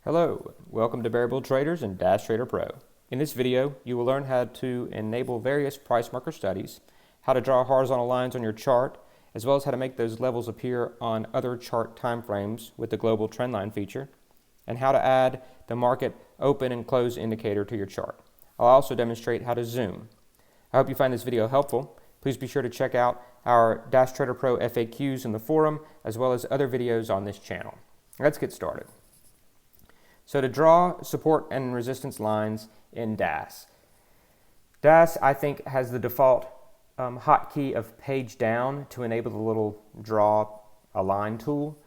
Hello, welcome to Variable Traders and Dash Trader Pro. In this video, you will learn how to enable various price marker studies, how to draw horizontal lines on your chart, as well as how to make those levels appear on other chart timeframes with the global trendline feature, and how to add the market open and close indicator to your chart. I'll also demonstrate how to zoom. I hope you find this video helpful. Please be sure to check out our Dash Trader Pro FAQs in the forum, as well as other videos on this channel. Let's get started. So to draw support and resistance lines in DAS. DAS, I think, has the default hotkey of page down to enable the little draw a line tool.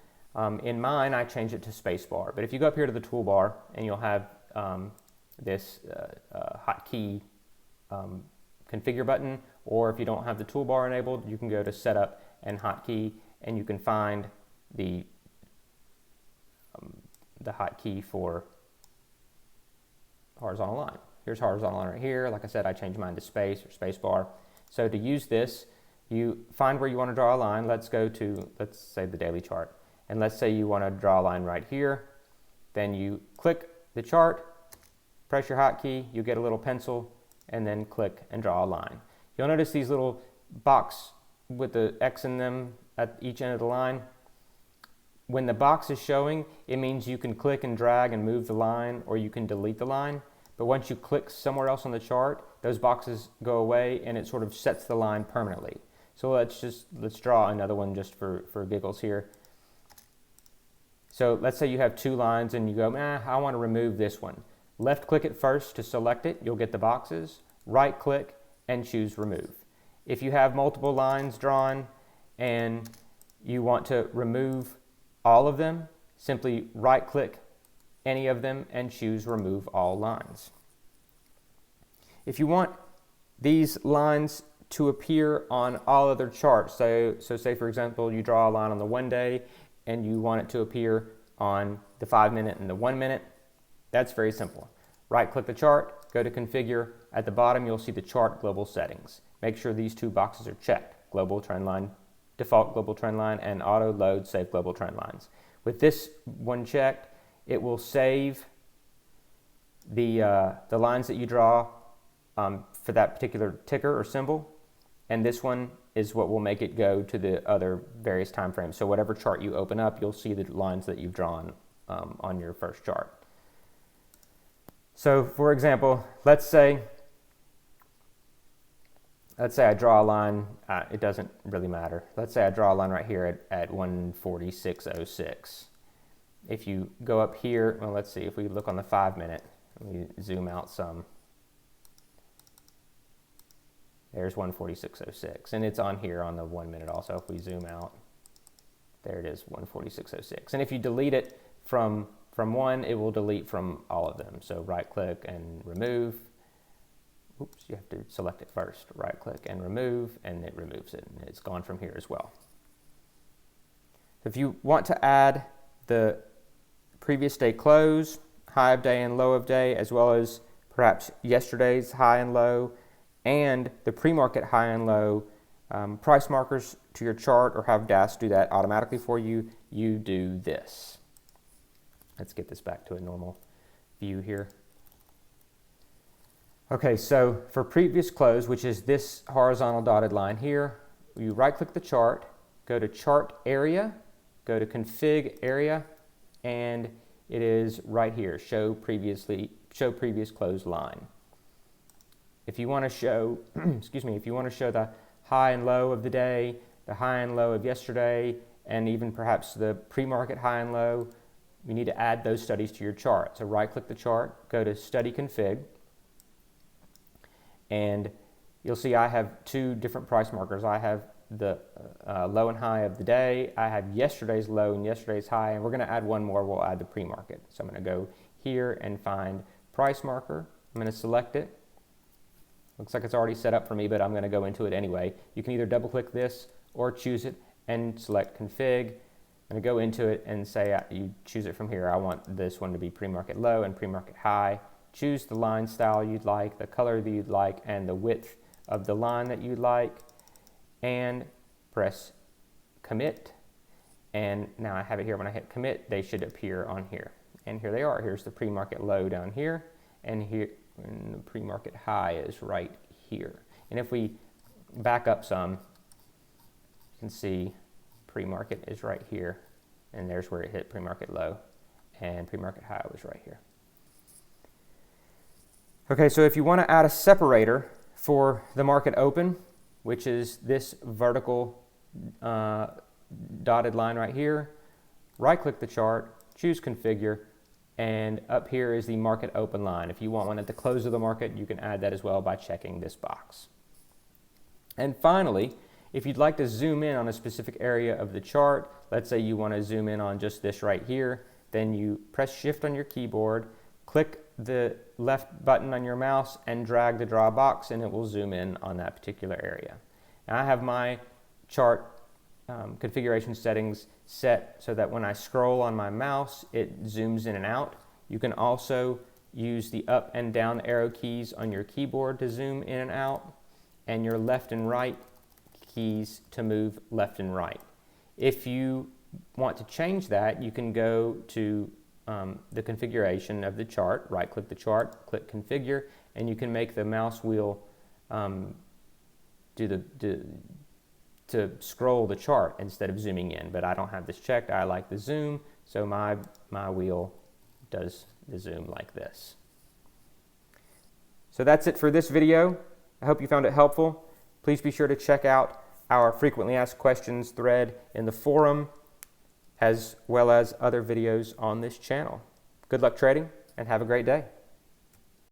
In mine, I changed it to spacebar. But if you go up here to the toolbar, and you'll have this hotkey configure button, or if you don't have the toolbar enabled, you can go to setup and hotkey, and you can find the hotkey for horizontal line. Here's horizontal line right here. Like I said, I changed mine to space or space bar. So to use this, you find where you want to draw a line. Let's go to, let's say, the daily chart. And let's say you want to draw a line right here. Then you click the chart, press your hotkey, you get a little pencil, and then click and draw a line. You'll notice these little box with the X in them at each end of the line. When the box is showing, it means you can click and drag and move the line, or you can delete the line. But once you click somewhere else on the chart, those boxes go away and it sort of sets the line permanently. So let's draw another one just for giggles here. So let's say you have two lines and you go, I want to remove this one. Left click it first to select it, you'll get the boxes. Right click and choose remove. If you have multiple lines drawn and you want to remove all of them, simply right-click any of them and choose Remove All Lines. If you want these lines to appear on all other charts, so say for example you draw a line on the 1 day and you want it to appear on the 5 minute and the 1 minute, that's very simple. Right-click the chart, go to Configure. At the bottom you'll see the Chart Global Settings. Make sure these two boxes are checked: Global Trendline, Default Global Trendline, and Auto Load Save Global Trendlines. With this one checked, it will save the lines that you draw for that particular ticker or symbol, and this one is what will make it go to the other various time frames. So whatever chart you open up, you'll see the lines that you've drawn on your first chart. So for example, let's say I draw a line, it doesn't really matter. Let's say I draw a line right here at 146.06. If you go up here, well, let's see, if we look on the 5 minute, we zoom out some. There's 146.06, and it's on here on the 1 minute also. If we zoom out, there it is, 146.06. And if you delete it from one, it will delete from all of them. So right click and remove. Oops, you have to select it first. Right click and remove, and it removes it, and it's gone from here as well. If you want to add the previous day close, high of day and low of day, as well as perhaps yesterday's high and low, and the pre-market high and low price markers to your chart, or have DAS do that automatically for you, you do this. Let's get this back to a normal view here. Okay, so for previous close, which is this horizontal dotted line here, you right-click the chart, go to Chart Area, go to Config Area, and it is right here, Show Previous Close Line. If you want to show, if you want to show the high and low of the day, the high and low of yesterday, and even perhaps the pre-market high and low, you need to add those studies to your chart. So right-click the chart, go to Study Config, and you'll see I have two different price markers. I have the low and high of the day. I have yesterday's low and yesterday's high, and we're going to add one more. We'll add the pre-market. So I'm going to go here and find price marker. I'm going to select it. Looks like it's already set up for me, but I'm going to go into it anyway. You can either double click this or choose it and select config. I'm going to go into it and say you choose it from here. I want this one to be pre-market low and pre-market high. Choose the line style you'd like, the color that you'd like, and the width of the line that you'd like, and press commit. And now I have it here. When I hit commit, they should appear on here. and here they are. Here's the pre-market low down here, and here and the pre-market high is right here. And if we back up some, you can see pre-market is right here, and there's where it hit pre-market low, and pre-market high was right here. Okay, so if you want to add a separator for the market open, which is this vertical dotted line right here, right-click the chart, choose Configure, and up here is the market open line. If you want one at the close of the market, you can add that as well by checking this box. And finally, if you'd like to zoom in on a specific area of the chart, let's say you want to zoom in on just this right here, then you press Shift on your keyboard, click the left button on your mouse, and drag the draw box, and it will zoom in on that particular area. Now I have my chart configuration settings set so that when I scroll on my mouse, it zooms in and out. You can also use the up and down arrow keys on your keyboard to zoom in and out, and your left and right keys to move left and right. If you want to change that, you can go to the configuration of the chart, right-click the chart, click Configure, and you can make the mouse wheel to scroll the chart instead of zooming in. But I don't have this checked. I like the zoom, so my wheel does the zoom like this. So that's it for this video. I hope you found it helpful. Please be sure to check out our frequently asked questions thread in the forum, as well as other videos on this channel. Good luck trading, and have a great day.